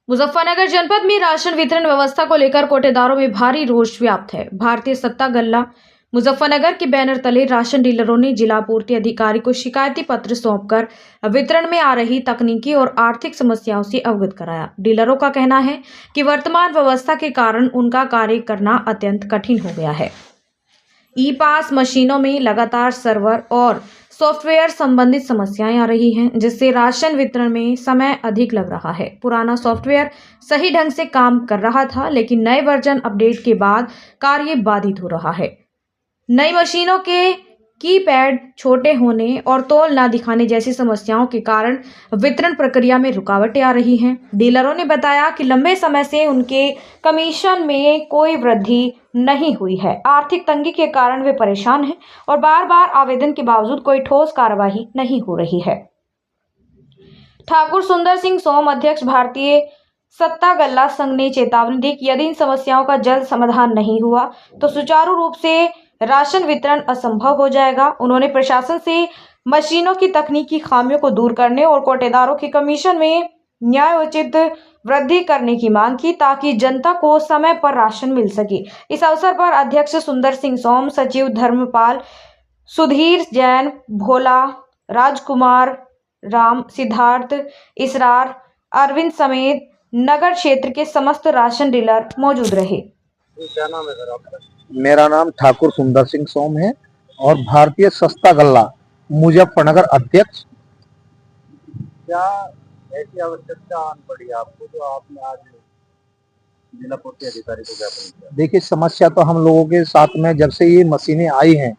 मुजफ्फरनगर जनपद में राशन वितरण व्यवस्था को लेकर कोटेदारों में भारी रोष व्याप्त है। भारतीय सत्ता गल्ला मुजफ्फरनगर के बैनर तले राशन डीलरों ने जिला आपूर्ति अधिकारी को शिकायती पत्र सौंपकर वितरण में आ रही तकनीकी और आर्थिक समस्याओं से अवगत कराया। डीलरों का कहना है कि वर्तमान व्यवस्था के कारण उनका कार्य करना अत्यंत कठिन हो गया है। ई पास मशीनों में लगातार सर्वर और सॉफ्टवेयर संबंधित समस्याएं आ रही हैं, जिससे राशन वितरण में समय अधिक लग रहा है। पुराना सॉफ्टवेयर सही ढंग से काम कर रहा था, लेकिन नए वर्जन अपडेट के बाद कार्य बाधित हो रहा है। नई मशीनों के कीपैड छोटे होने और तौल ना दिखाने जैसी समस्याओं के कारण वितरण प्रक्रिया में रुकावटें आ रही हैं। डीलरों ने बताया कि लंबे समय से उनके कमीशन में कोई वृद्धि नहीं हुई है। आर्थिक तंगी के कारण वे परेशान हैं और बार बार आवेदन के बावजूद कोई ठोस कार्यवाही नहीं हो रही है। ठाकुर सुंदर सिंह सोम, अध्यक्ष भारतीय सत्ता गल्ला संघ ने चेतावनी दी कि यदि इन समस्याओं का जल्द समाधान नहीं हुआ तो सुचारू रूप से राशन वितरण असंभव हो जाएगा। उन्होंने प्रशासन से मशीनों की तकनीकी खामियों को दूर करने और कोटेदारों के कमीशन में न्यायोचित वृद्धि करने की मांग की, ताकि जनता को समय पर राशन मिल सके। इस अवसर पर अध्यक्ष सुंदर सिंह सोम, सचिव धर्मपाल, सुधीर जैन, भोला, राजकुमार, राम, सिद्धार्थ, इसरार, अरविंद समेत नगर क्षेत्र के समस्त राशन डीलर मौजूद रहे। क्या नाम है सर आपका? मेरा नाम ठाकुर सुंदर सिंह सोम है और भारतीय सस्ता गल्ला मुजफ्फरनगर अध्यक्ष। क्या ऐसी आवश्यकता आन पड़ी आपको जो आपने आज जिला पूर्ति अधिकारी को ज्ञापन किया? देखिए, समस्या तो हम लोगों के साथ में जब से ये मशीनें आई हैं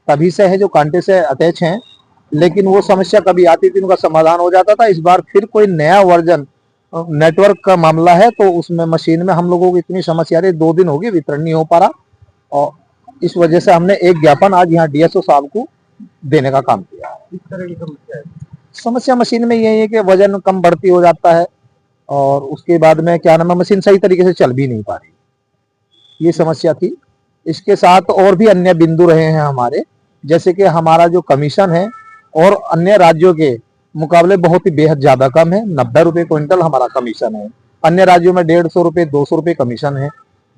तभी से है, जो कांटे से अटैच हैं, लेकिन वो समस्या कभी आती थी उनका समाधान हो जाता था। इस बार फिर कोई नया वर्जन नेटवर्क का मामला है तो उसमें मशीन में हम लोगों को इतनी समस्या आ रही, 2 दिन हो गए वितरण नहीं हो पा रहा और इस वजह से हमने एक ज्ञापन आज यहाँ डीएसओ साहब को देने का काम किया। किस तरह की समस्या है? समस्या मशीन में यही है कि वजन कम बढ़ती हो जाता है और उसके बाद में क्या नाम है, मशीन सही तरीके से चल भी नहीं पा रही, ये समस्या थी। इसके साथ और भी अन्य बिंदु रहे हैं हमारे, जैसे कि हमारा जो कमीशन है और अन्य राज्यों के मुकाबले बहुत ही बेहद ज्यादा कम है। 90 रुपए क्विंटल हमारा कमीशन है, अन्य राज्यों में 150 रुपए 200 रुपए कमीशन है।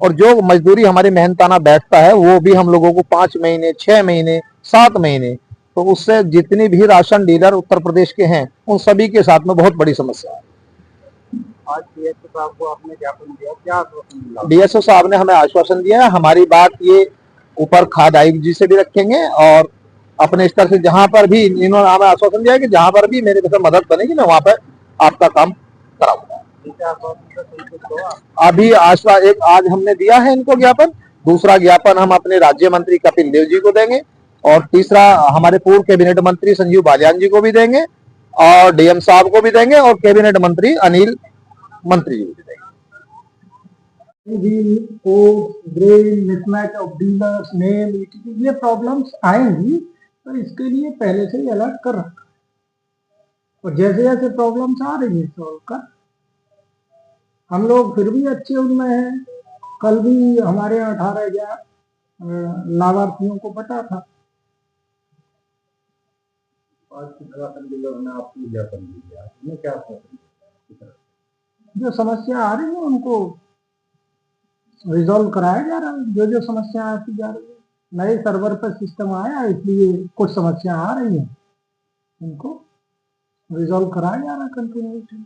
और जो मजदूरी हमारी मेहनताना बैठता है वो भी हम लोगों को 5 महीने 6 महीने 7 महीने, तो उससे जितनी भी राशन डीलर उत्तर प्रदेश के हैं उन सभी के साथ में बहुत बड़ी समस्या है। आज डीएसओ साहब को आपने ज्ञापन दिया, क्या आश्वासन मिला? डीएसओ साहब ने हमें आश्वासन दिया है, हमारी बात ये ऊपर खाद्य आयुक्त जी से भी रखेंगे और अपने स्तर से जहां पर भी इन्होंने हमें आश्वासन दिया है कि जहां पर भी मेरे से मदद बनेगी मैं वहां पर आपका काम कराऊंगा। अभी एक आज हमने दिया है इनको ज्ञापन, दूसरा ज्ञापन हम अपने राज्य मंत्री कपिल देव जी को देंगे और तीसरा हमारे पूर्व कैबिनेट मंत्री संजीव बालियान जी को भी देंगे और डीएम साहब को भी देंगे और कैबिनेट मंत्री अनिल मंत्री जी को भी देंगे। मिसमैच ऑफ डीलर्स नेम, ये प्रॉब्लम्स आएंगी, तो इसके लिए पहले से ही अलर्ट कर रखा और जैसे जैसे प्रॉब्लम्स आ रही है सॉल्व कर, हम लोग फिर भी अच्छे उनमें हैं। कल भी हमारे 18,000 लाभार्थियों को बटा था। जो समस्या आ रही है उनको रिजॉल्व कराया जा रहा है। जो समस्या आती जा रही है, नए सर्वर पर सिस्टम आया इसलिए कुछ समस्या आ रही है, उनको रिजॉल्व कराया जा रहा है कंटिन्यूटी।